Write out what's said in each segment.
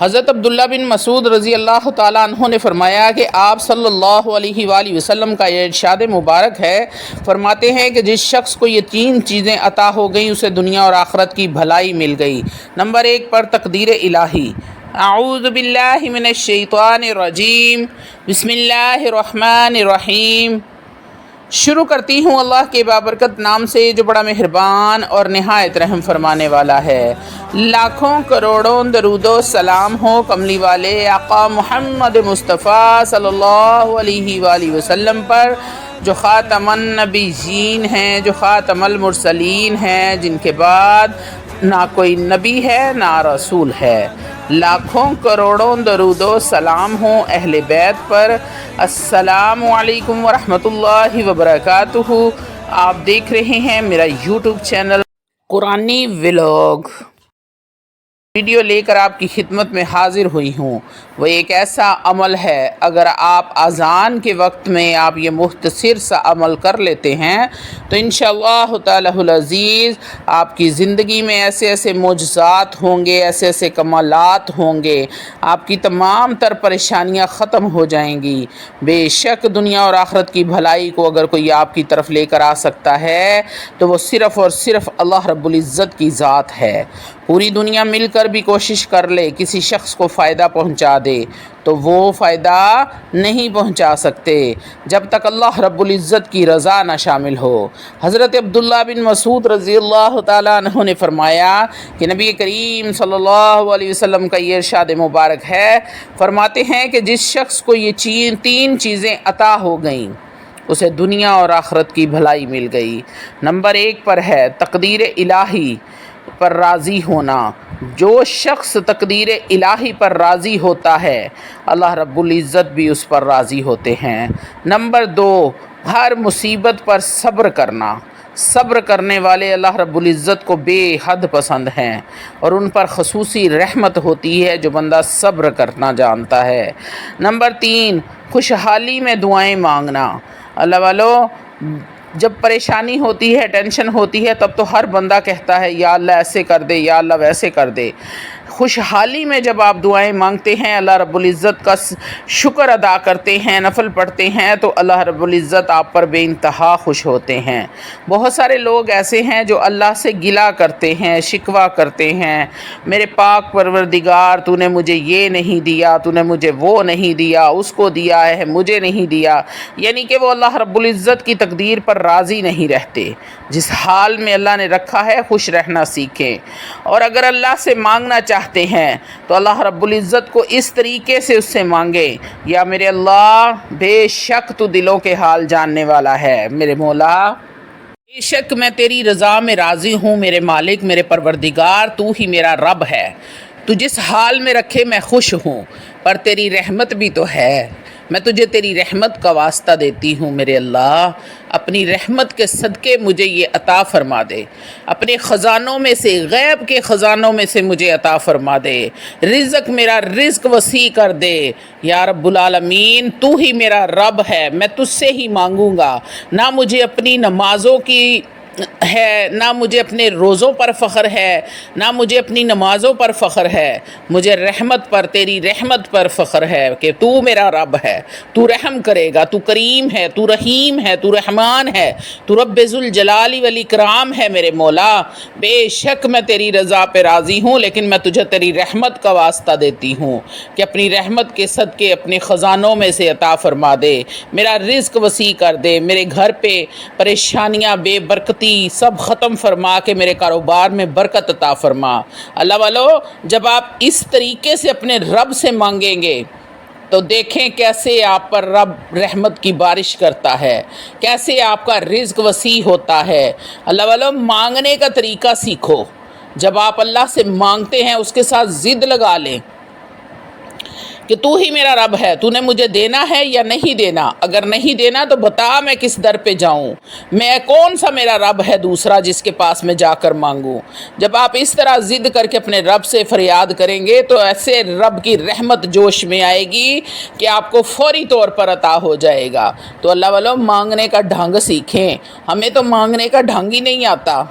حضرت عبداللہ بن مسعود رضی اللہ تعالیٰ عنہ نے فرمایا کہ آپ صلی اللہ علیہ وآلہ وسلم کا یہ ارشاد مبارک ہے، فرماتے ہیں کہ جس شخص کو یہ 3 چیزیں عطا ہو گئیں اسے دنیا اور آخرت کی بھلائی مل گئی۔ نمبر 1 پر تقدیر الہی۔ اعوذ باللہ من الشیطان الرجیم، بسم اللہ الرحمن الرحیم۔ شروع کرتی ہوں اللہ کے بابرکت نام سے جو بڑا مہربان اور نہایت رحم فرمانے والا ہے۔ لاکھوں کروڑوں درود و سلام ہو کملی والے آقا محمد مصطفیٰ صلی اللہ علیہ وآلہ وسلم پر، جو خاتم النبیین ہیں، جو خاتم المرسلین ہیں، جن کے بعد نہ کوئی نبی ہے نہ رسول ہے۔ لاکھوں کروڑوں درود و سلام ہوں اہل بیت پر۔ السلام علیکم ورحمۃ اللہ وبرکاتہ۔ آپ دیکھ رہے ہیں میرا یوٹیوب چینل قرآنی ولاگ۔ ویڈیو لے کر آپ کی خدمت میں حاضر ہوئی ہوں۔ وہ ایک ایسا عمل ہے، اگر آپ اذان کے وقت میں آپ یہ مختصر سا عمل کر لیتے ہیں تو انشاءاللہ تعالی العزیز آپ کی زندگی میں ایسے ایسے معجزات ہوں گے، ایسے ایسے کمالات ہوں گے، آپ کی تمام تر پریشانیاں ختم ہو جائیں گی۔ بے شک دنیا اور آخرت کی بھلائی کو اگر کوئی آپ کی طرف لے کر آ سکتا ہے تو وہ صرف اور صرف اللہ رب العزت کی ذات ہے۔ پوری دنیا مل کر بھی کوشش کر لے کسی شخص کو فائدہ پہنچا دے تو وہ فائدہ نہیں پہنچا سکتے جب تک اللہ رب العزت کی رضا نہ شامل ہو۔ حضرت عبداللہ بن مسعود رضی اللہ تعالیٰ عنہ نے فرمایا کہ نبی کریم صلی اللہ علیہ وسلم کا یہ ارشاد مبارک ہے، فرماتے ہیں کہ جس شخص کو یہ 3 چیزیں عطا ہو گئیں اسے دنیا اور آخرت کی بھلائی مل گئی۔ نمبر 1 پر ہے تقدیر الہی پر راضی ہونا۔ جو شخص تقدیر الہی پر راضی ہوتا ہے اللہ رب العزت بھی اس پر راضی ہوتے ہیں۔ نمبر 2 ہر مصیبت پر صبر کرنا۔ صبر کرنے والے اللہ رب العزت کو بے حد پسند ہیں اور ان پر خصوصی رحمت ہوتی ہے جو بندہ صبر کرنا جانتا ہے۔ نمبر 3 خوشحالی میں دعائیں مانگنا۔ اللہ والو، جب پریشانی ہوتی ہے، ٹینشن ہوتی ہے، تب تو ہر بندہ کہتا ہے یا اللہ ایسے کر دے، یا اللہ ویسے کر دے۔ خوشحالی میں جب آپ دعائیں مانگتے ہیں، اللہ رب العزت کا شکر ادا کرتے ہیں، نفل پڑھتے ہیں، تو اللہ رب العزت آپ پر بے انتہا خوش ہوتے ہیں۔ بہت سارے لوگ ایسے ہیں جو اللہ سے گلہ کرتے ہیں، شکوہ کرتے ہیں، میرے پاک پروردگار تو نے مجھے یہ نہیں دیا، تو نے مجھے وہ نہیں دیا، اس کو دیا ہے مجھے نہیں دیا، یعنی کہ وہ اللہ رب العزت کی تقدیر پر راضی نہیں رہتے۔ جس حال میں اللہ نے رکھا ہے خوش رہنا سیکھیں، اور اگر اللہ سے مانگنا چاہتے ہیں تو اللہ رب العزت کو اس طریقے سے اس سے مانگیں، یا میرے اللہ بے شک تو دلوں کے حال جاننے والا ہے، میرے مولا بے شک میں تیری رضا میں راضی ہوں، میرے مالک، میرے پروردگار، تو ہی میرا رب ہے، تو جس حال میں رکھے میں خوش ہوں، پر تیری رحمت بھی تو ہے، میں تجھے تیری رحمت کا واسطہ دیتی ہوں میرے اللہ، اپنی رحمت کے صدقے مجھے یہ عطا فرما دے، اپنے خزانوں میں سے، غیب کے خزانوں میں سے مجھے عطا فرما دے، میرا رزق وسیع کر دے، یا رب العالمین تو ہی میرا رب ہے، میں تجھ سے ہی مانگوں گا، نہ مجھے اپنی نمازوں کی ہے، نہ مجھے اپنے روزوں پر فخر ہے، نہ مجھے اپنی نمازوں پر فخر ہے، مجھے رحمت پر، تیری رحمت پر فخر ہے کہ تو میرا رب ہے، تو رحم کرے گا، تو کریم ہے، تو رحیم ہے، تو رحمان ہے، تو رب ذوالجلال والاکرام ہے میرے مولا۔ بے شک میں تیری رضا پہ راضی ہوں، لیکن میں تجھے تیری رحمت کا واسطہ دیتی ہوں کہ اپنی رحمت کے صدقے اپنے خزانوں میں سے عطا فرما دے، میرا رزق وسیع کر دے، میرے گھر پہ پریشانیاں، بے برکتی سب ختم فرما کے میرے کاروبار میں برکت عطا فرما۔ اللہ والو، جب آپ اس طریقے سے اپنے رب سے مانگیں گے تو دیکھیں کیسے آپ پر رب رحمت کی بارش کرتا ہے، کیسے آپ کا رزق وسیع ہوتا ہے۔ اللہ والو، مانگنے کا طریقہ سیکھو، جب آپ اللہ سے مانگتے ہیں اس کے ساتھ ضد لگا لیں کہ تو ہی میرا رب ہے، تو نے مجھے دینا ہے یا نہیں دینا، اگر نہیں دینا تو بتا میں کس در پہ جاؤں، میں کون سا میرا رب ہے دوسرا جس کے پاس میں جا کر مانگوں۔ جب آپ اس طرح ضد کر کے اپنے رب سے فریاد کریں گے تو ایسے رب کی رحمت جوش میں آئے گی کہ آپ کو فوری طور پر عطا ہو جائے گا۔ تو اللہ والو، مانگنے کا ڈھنگ سیکھیں، ہمیں تو مانگنے کا ڈھنگ ہی نہیں آتا،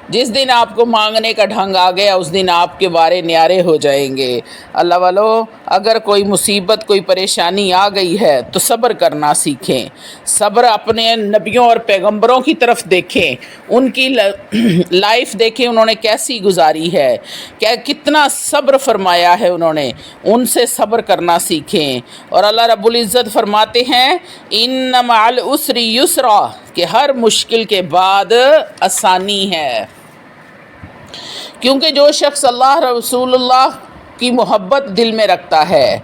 جس دن آپ کو مانگنے کا ڈھنگ آ گیا اس دن آپ کے بارے نیارے ہو جائیں گے۔ اللہ والو، اگر کوئی مصیبت کوئی پریشانی آ گئی ہے تو صبر کرنا سیکھیں۔ صبر اپنے نبیوں اور پیغمبروں کی طرف دیکھیں، ان کی لائف دیکھیں انہوں نے کیسی گزاری ہے، کتنا صبر فرمایا ہے انہوں نے، ان سے صبر کرنا سیکھیں۔ اور اللہ رب العزت فرماتے ہیں ان مع العسر یسرا، کہ ہر مشکل کے بعد آسانی ہے، کیونکہ جو شخص اللہ رسول اللہ کی محبت دل میں رکھتا ہے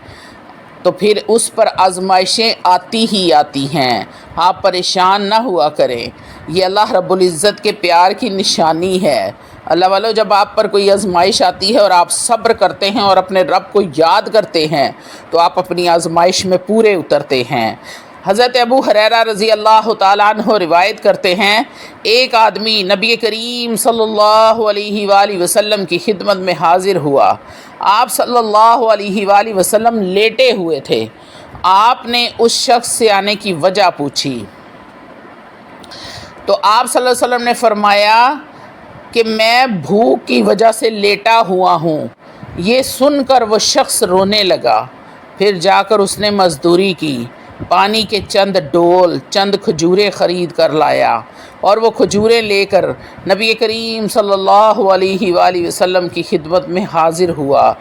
تو پھر اس پر آزمائشیں آتی ہی آتی ہیں۔ آپ پریشان نہ ہوا کریں، یہ اللہ رب العزت کے پیار کی نشانی ہے۔ اللہ والو، جب آپ پر کوئی آزمائش آتی ہے اور آپ صبر کرتے ہیں اور اپنے رب کو یاد کرتے ہیں تو آپ اپنی آزمائش میں پورے اترتے ہیں۔ حضرت ابو ہریرہ رضی اللہ تعالیٰ عنہ روایت کرتے ہیں، ایک آدمی نبی کریم صلی اللہ علیہ وآلہ وسلم کی خدمت میں حاضر ہوا۔ آپ صلی اللہ علیہ وآلہ وسلم لیٹے ہوئے تھے۔ آپ نے اس شخص سے آنے کی وجہ پوچھی تو آپ صلی اللہ علیہ وسلم نے فرمایا کہ میں بھوک کی وجہ سے لیٹا ہوا ہوں۔ یہ سن کر وہ شخص رونے لگا۔ پھر جا کر اس نے مزدوری کی، پانی کے چند ڈول، چند کھجوریں خرید کر لایا اور وہ کھجوریں لے کر نبی کریم صلی اللہ علیہ وآلہ وسلم کی خدمت میں حاضر ہوا۔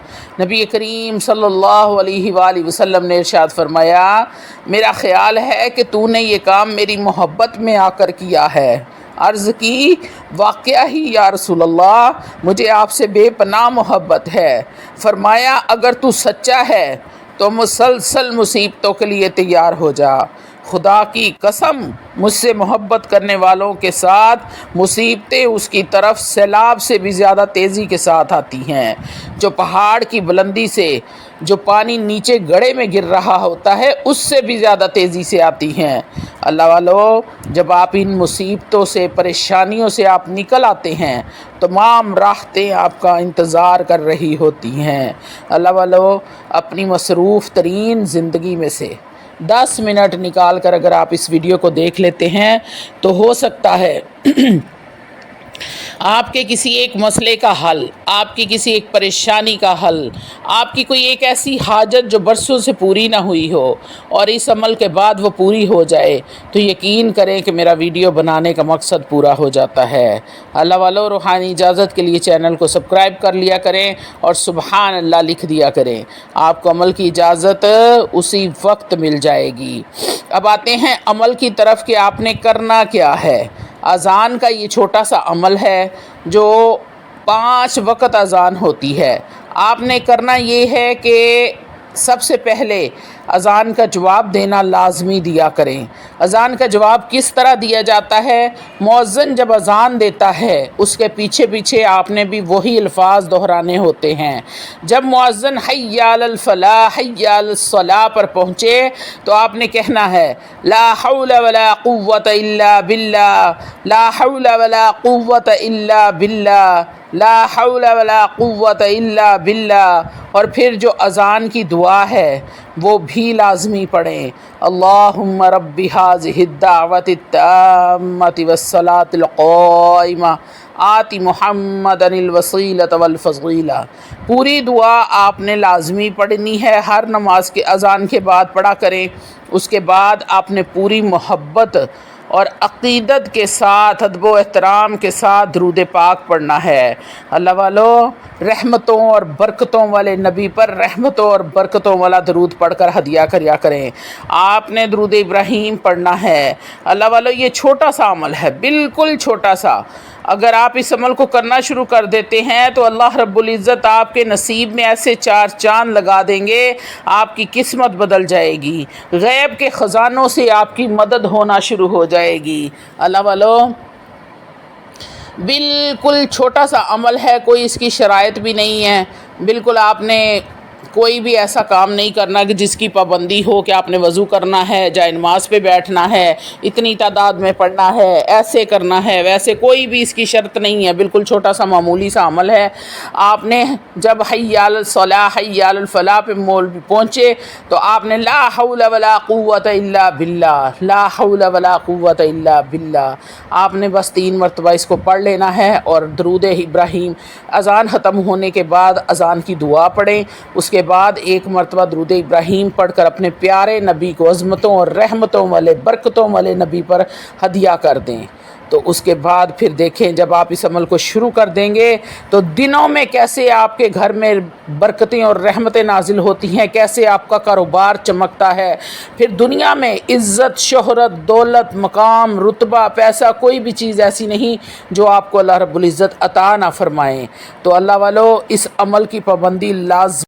نبی کریم صلی اللہ علیہ وآلہ وسلم نے ارشاد فرمایا، میرا خیال ہے کہ تو نے یہ کام میری محبت میں آ کر کیا ہے۔ عرض کی، واقعہ ہی یا رسول اللہ، مجھے آپ سے بے پناہ محبت ہے۔ فرمایا، اگر تو سچا ہے تو مسلسل مصیبتوں کے لیے تیار ہو جا۔ خدا کی قسم، مجھ سے محبت کرنے والوں کے ساتھ مصیبتیں اس کی طرف سیلاب سے بھی زیادہ تیزی کے ساتھ آتی ہیں، جو پہاڑ کی بلندی سے جو پانی نیچے گڑھے میں گر رہا ہوتا ہے اس سے بھی زیادہ تیزی سے آتی ہیں۔ اللہ والو، جب آپ ان مصیبتوں سے، پریشانیوں سے آپ نکل آتے ہیں، تمام راحتیں آپ کا انتظار کر رہی ہوتی ہیں۔ اللہ والو، اپنی مصروف ترین زندگی میں سے 10 منٹ نکال کر اگر آپ اس ویڈیو کو دیکھ لیتے ہیں تو ہو سکتا ہے آپ کے کسی ایک مسئلے کا حل، آپ کی کسی ایک پریشانی کا حل، آپ کی کوئی ایک ایسی حاجت جو برسوں سے پوری نہ ہوئی ہو اور اس عمل کے بعد وہ پوری ہو جائے تو یقین کریں کہ میرا ویڈیو بنانے کا مقصد پورا ہو جاتا ہے۔ اللہ والو، روحانی اجازت کے لیے چینل کو سبسکرائب کر لیا کریں اور سبحان اللہ لکھ دیا کریں، آپ کو عمل کی اجازت اسی وقت مل جائے گی۔ اب آتے ہیں عمل کی طرف کہ آپ نے کرنا کیا ہے۔ اذان کا یہ چھوٹا سا عمل ہے جو 5 وقت اذان ہوتی ہے۔ آپ نے کرنا یہ ہے کہ سب سے پہلے اذان کا جواب دینا لازمی دیا کریں۔ اذان کا جواب کس طرح دیا جاتا ہے؟ مؤذن جب اذان دیتا ہے اس کے پیچھے پیچھے آپ نے بھی وہی الفاظ دہرانے ہوتے ہیں۔ جب مؤذن حی علی الفلاح حی علی الصلاح پر پہنچے تو آپ نے کہنا ہے لا حول ولا قوت الا باللہ، لا حول ولا قوت الا باللہ، لا حول ولا قوت الا باللہ، اور پھر جو اذان کی دعا ہے وہ بھی لازمی پڑھیں۔ اللہم رب ھذہ الدعوۃ التامۃ والصلاۃ القائمہ آت محمدا الوسیلۃ والفضیلہ۔ پوری دعا آپ نے لازمی پڑھنی ہے، ہر نماز کے اذان کے بعد پڑھا کریں۔ اس کے بعد آپ نے پوری محبت اور عقیدت کے ساتھ، ادب و احترام کے ساتھ درود پاک پڑھنا ہے۔ اللہ والو، رحمتوں اور برکتوں والے نبی پر رحمتوں اور برکتوں والا درود پڑھ کر ہدیہ کریا کریں۔ آپ نے درود ابراہیم پڑھنا ہے۔ اللہ والو، یہ چھوٹا سا عمل ہے، بالکل چھوٹا سا۔ اگر آپ اس عمل کو کرنا شروع کر دیتے ہیں تو اللہ رب العزت آپ کے نصیب میں ایسے 4 چاند لگا دیں گے، آپ کی قسمت بدل جائے گی، غیب کے خزانوں سے آپ کی مدد ہونا شروع ہو جائے گی۔ اللہ والو، بالکل چھوٹا سا عمل ہے، کوئی اس کی شرائط بھی نہیں ہے، بالکل آپ نے کوئی بھی ایسا کام نہیں کرنا کہ جس کی پابندی ہو کہ آپ نے وضو کرنا ہے، جائے نماز پہ بیٹھنا ہے، اتنی تعداد میں پڑھنا ہے، ایسے کرنا ہے، ویسے کوئی بھی اس کی شرط نہیں ہے، بالکل چھوٹا سا معمولی سا عمل ہے۔ آپ نے جب حی علی الصلاح حی علی الفلاح پہ پہنچے تو آپ نے لا حول ولا قوت الا باللہ، لا حول ولا قوت الا باللہ، آپ نے بس 3 مرتبہ اس کو پڑھ لینا ہے، اور درود ابراہیم اذان ختم ہونے کے بعد اذان کی دعا پڑھیں، اس کے بعد 1 مرتبہ درود ابراہیم پڑھ کر اپنے پیارے نبی کو عظمتوں اور رحمتوں والے برکتوں والے نبی پر ہدیہ کر دیں۔ تو اس کے بعد پھر دیکھیں جب آپ اس عمل کو شروع کر دیں گے تو دنوں میں کیسے آپ کے گھر میں برکتیں اور رحمتیں نازل ہوتی ہیں، کیسے آپ کا کاروبار چمکتا ہے، پھر دنیا میں عزت، شہرت، دولت، مقام، رتبہ، پیسہ، کوئی بھی چیز ایسی نہیں جو آپ کو اللہ رب العزت عطا نہ فرمائیں۔ تو اللہ والو اس عمل کی پابندی لازم